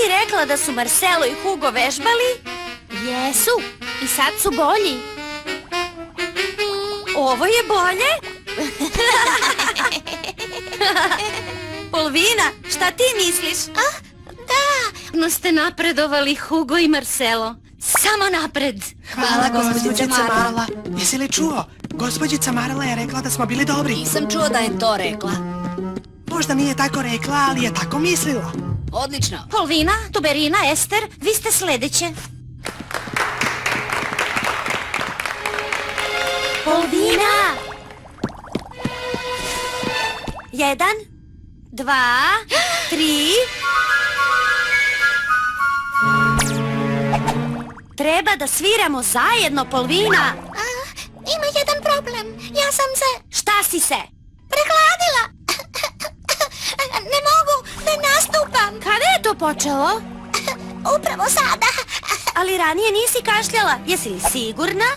rekla da su Marcelo i Hugo vežbali? Jesu, i sad su bolji. Ovo je bolje? Polvina, šta ti misliš? No ste napredovali, Hugo i Marcelo. Samo napred. Hvala, gospođice Marla. Jesi li čuo? Gospođica Marla je rekla da smo bili dobri. Nisam čuo da je to rekla. Možda nije tako rekla, ali je tako mislila. Odlično. Polvina, Tuberina, Ester, vi ste sledeće. Polvina! 1, 2, 3... Treba da sviramo zajedno, Polvina. Ima jedan problem. Ja sam se... Šta si se? Prehladila. Ne mogu da nastupam. Kada je to počelo? Upravo sada. Ali ranije nisi kašljala. Jesi li sigurna?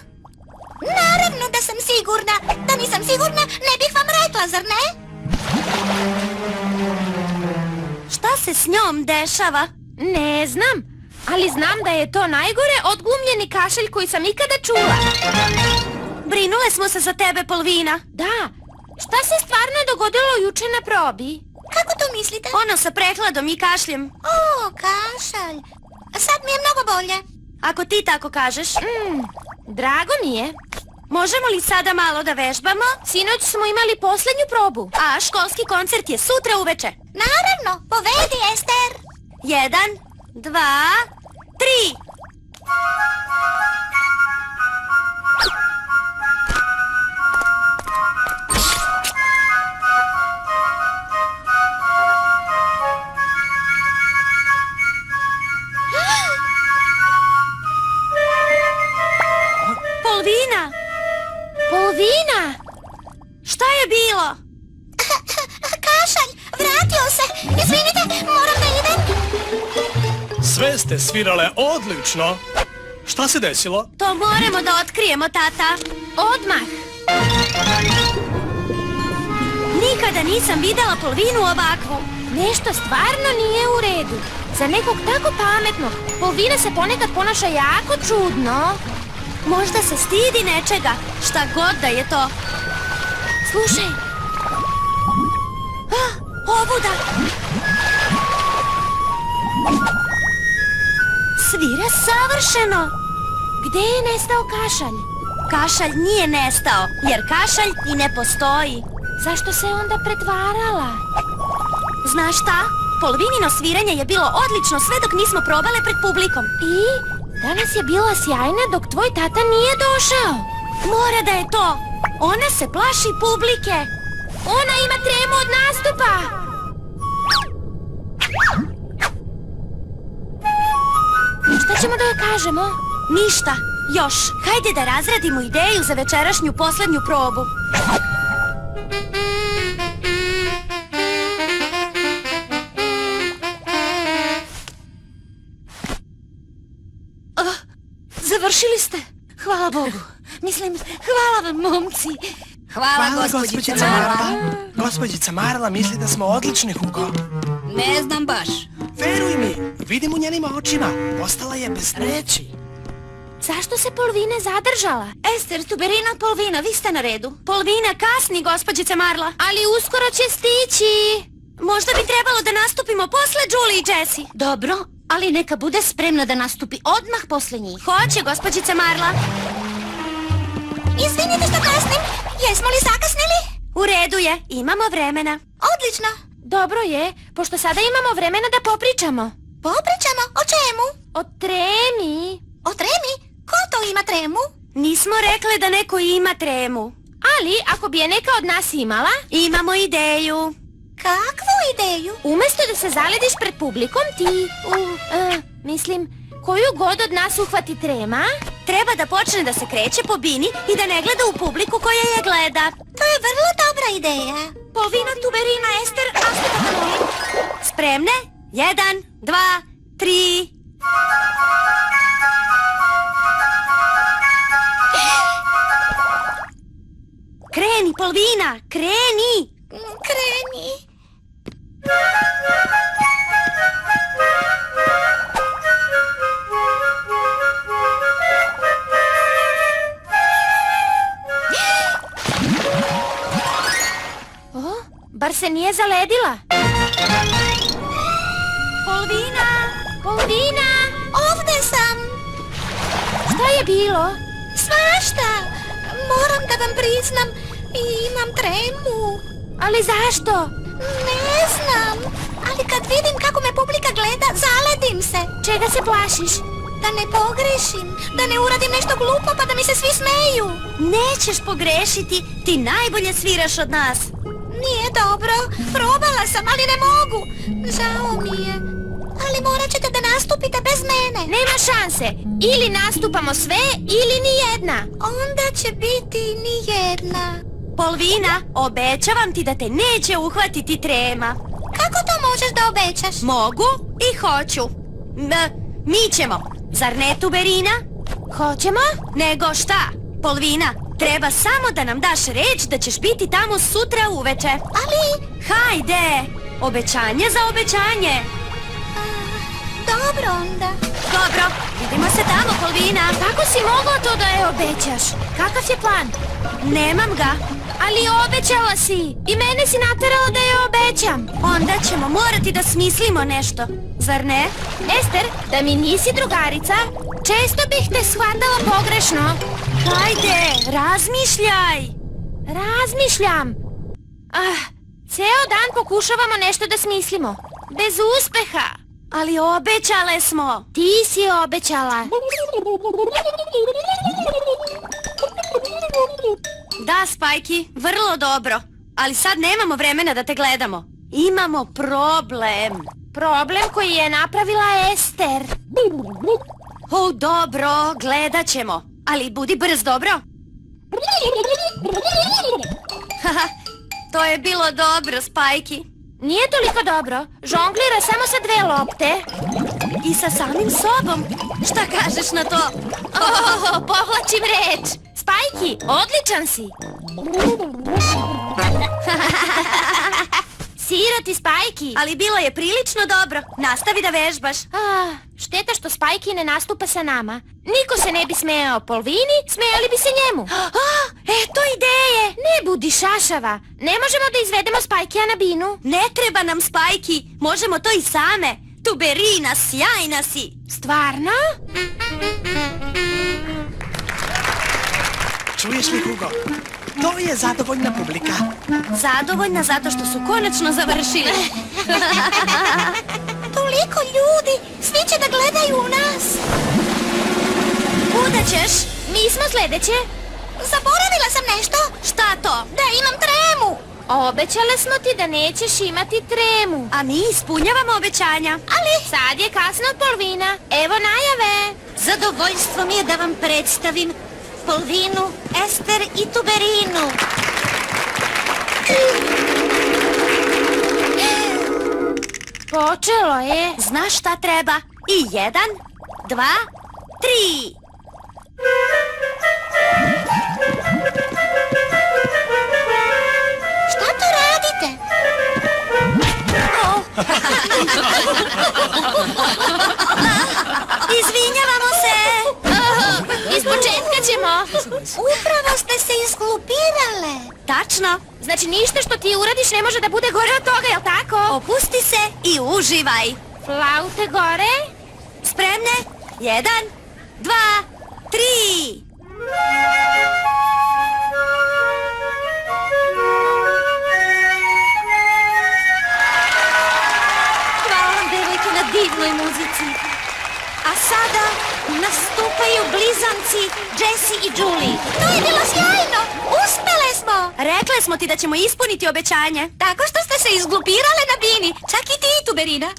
Naravno da sam sigurna. Da nisam sigurna, ne bih vam rekla, zar ne? Šta se s njom dešava? Ne znam. Ali znam da je to najgore odglumljeni kašelj koji sam ikada čula. Brinule smo se za tebe, Polvina. Da. Šta se stvarno dogodilo juče na probi? Kako to mislite? Ono sa prehladom i kašljem. O, kašalj. Sad mi je mnogo bolje. Ako ti tako kažeš. Drago mi je. Možemo li sada malo da vežbamo? Sinoć smo imali poslednju probu. A školski koncert je sutra uveče. Naravno, povedi, Ester. 1, 2, 3. Polvina! Polvina! Šta je bilo? Kašalj, vratio se. Izvinite, moram da idem. Sve ste svirale odlično. Šta se desilo? To moramo da otkrijemo, tata. Odmah. Nikada nisam videla Polvinu ovakvu. Nešto stvarno nije u redu. Za nekog tako pametnog, Polvina se ponekad ponaša jako čudno. Možda se stidi nečega, šta god da je to. Slušaj. Ovuda! Svira savršeno! Gde je nestao kašalj? Kašalj nije nestao, jer kašalj i ne postoji. Zašto se onda pretvarala? Znaš šta? Polvinino sviranje je bilo odlično sve dok nismo probale pred publikom. I? Danas je bila sjajna dok tvoj tata nije došao. Mora da je to. Ona se plaši publike. Ona ima tremu od nastupa. Šta ćemo da joj kažemo? Ništa. Još. Hajde da razradimo ideju za večerašnju poslednju probu. Završili ste. Hvala Bogu. Mislim, hvala vam, momci. Hvala, gospođice Marla. Gospođica Marla misli da smo odlični, Hugo. Ne znam baš. Veruj mi, vidim u njenim očima. Ostala je bez reči. Zašto se Polvina zadržala? Ester, Tuberina, Polvina, vi ste na redu. Polvina kasni, gospođice Marla. Ali uskoro će stići. Možda bi trebalo da nastupimo posle Julie i Jessie. Dobro, ali neka bude spremna da nastupi odmah posle njih. Hoće, gospođice Marla. Izvinite što kasnim. Jesmo li zakasnili? U redu je, imamo vremena. Odlično. Dobro je, pošto sada imamo vremena da popričamo. Popričamo? O čemu? O tremi. O tremi? Ko to ima tremu? Nismo rekle da neko ima tremu. Ali, ako bi je neka od nas imala... Imamo ideju. Kakvu ideju? Umesto da se zalediš pred publikom, ti... mislim, koju god od nas uhvati trema... Treba da počne da se kreće po bini i da ne gleda u publiku koja je gleda. To je vrlo dobra ideja. Polvina, Tuberina, Ester, nastupate molim. Spremne? 1, 2, 3... Kreni, Polvina, kreni! Kreni! se nije zaledila. Polvina! Polvina! Ovde sam! Šta je bilo? Svašta! Moram da vam priznam, imam tremu. Ali zašto? Ne znam, ali kad vidim kako me publika gleda, zaledim se. Čega se plašiš? Da ne pogrešim, da ne uradim nešto glupo pa da mi se svi smeju. Nećeš pogrešiti, ti najbolje sviraš od nas. Nije dobro, probala sam, ali ne mogu. Žao mi je, ali morat ćete da nastupite bez mene. Nema šanse. Ili nastupamo sve, ili ni jedna. Onda će biti nijedna. Polvina, obećavam ti da te neće uhvatiti trema. Kako to možeš da obećaš? Mogu i hoću. Mi ćemo. Zar ne, Tuberina? Hoćemo? Nego šta? Polvina, treba samo da nam daš reč da ćeš biti tamo sutra uveče. Ali... Hajde! Obećanje za obećanje. Dobro onda. Dobro, vidimo se tamo, Polvina. Kako si mogla to da je obećaš? Kakav je plan? Nemam ga. Ali obećala si. I mene si naterala da je obećam. Onda ćemo morati da smislimo nešto. Zar ne? Ester, da mi nisi drugarica, često bih te shvatala pogrešno. Hajde, razmišljaj. Razmišljam. Ceo dan pokušavamo nešto da smislimo. Bez uspeha. Ali obećale smo. Ti si obećala. Da, Spajki, vrlo dobro. Ali sad nemamo vremena da te gledamo. Imamo problem. Problem koji je napravila Ester. Dobro, gledat ćemo. Ali budi brz, dobro? Haha, to je bilo dobro, Spajki. Nije toliko dobro. Žonglira samo sa 2 lopte. I sa samim sobom. Šta kažeš na to? Povlačim reč. Spajki, odličan si. Siroti Spajki. Ali bilo je prilično dobro. Nastavi da vežbaš. Šteta što Spajki ne nastupa sa nama. Niko se ne bi smejao Polvini, smejali bi se njemu. Eto ideje. Ne budi šašava. Ne možemo da izvedemo Spajkija na binu. Ne treba nam Spajki. Možemo to i same. Tuberina, sjajna si. Stvarno? Čuješ li, Hugo? To je zadovoljna publika. Zadovoljna zato što su konačno završili. Toliko ljudi, svi će da gledaju u nas. Kuda ćeš? Mi smo sledeće. Zaboravila sam nešto. Šta to? Da imam tremu. Obećale smo ti da nećeš imati tremu. A mi ispunjavamo obećanja. Ali sad je kasno, Polvina. Evo najave. Zadovoljstvo mi je da vam predstavim Polvinu, Ester i Tuberinu. Počelo je. Znaš šta treba? I 1, 2, 3. Šta to radite? Izvinjavamo se. Ispočetka ćemo. Upravo ste se izglupirale. Tačno. Znači ništa što ti uradiš ne može da bude gore od toga, jel tako? Opusti se i uživaj. Flaute gore. Spremne? 1, 2, 3. Hvala vam, devojke, na divnoj muzici. A sada nastupaju blizanci Jessie i Julie. To je bilo sjajno! Uspele smo! Rekle smo ti da ćemo ispuniti obećanje. Tako što ste se izglupirale na bini. Čak i ti, Tuberina.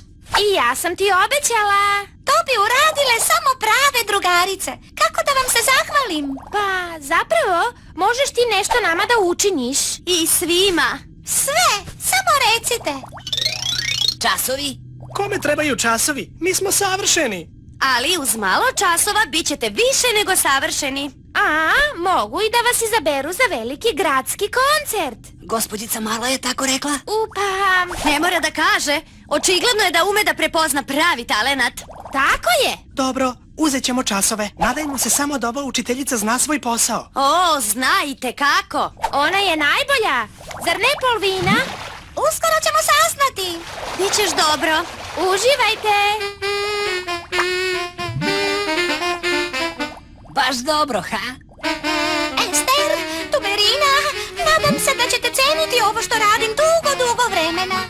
I ja sam ti obećala. To bi uradile samo prave drugarice. Kako da vam se zahvalim? Pa, zapravo, možeš ti nešto nama da učiniš. I svima. Sve, samo recite. Časovi? Kome trebaju časovi? Mi smo savršeni. Ali uz malo časova bit ćete više nego savršeni. A, mogu i da vas izaberu za veliki gradski koncert. Gospođica Marla je tako rekla? Pa, Ne mora da kaže. Očigledno je da ume da prepozna pravi talenat. tako je. Dobro, uzet ćemo časove. Nadajmo se samo da ova učiteljica zna svoj posao. O, znajte kako. Ona je najbolja. Zar ne, Polvina? Uskoro ćemo saznati. Bićeš dobro. Uživajte! Baš dobro, ha? Ester, Tuberina, nadam se da ćete ceniti ovo što radim dugo vremena.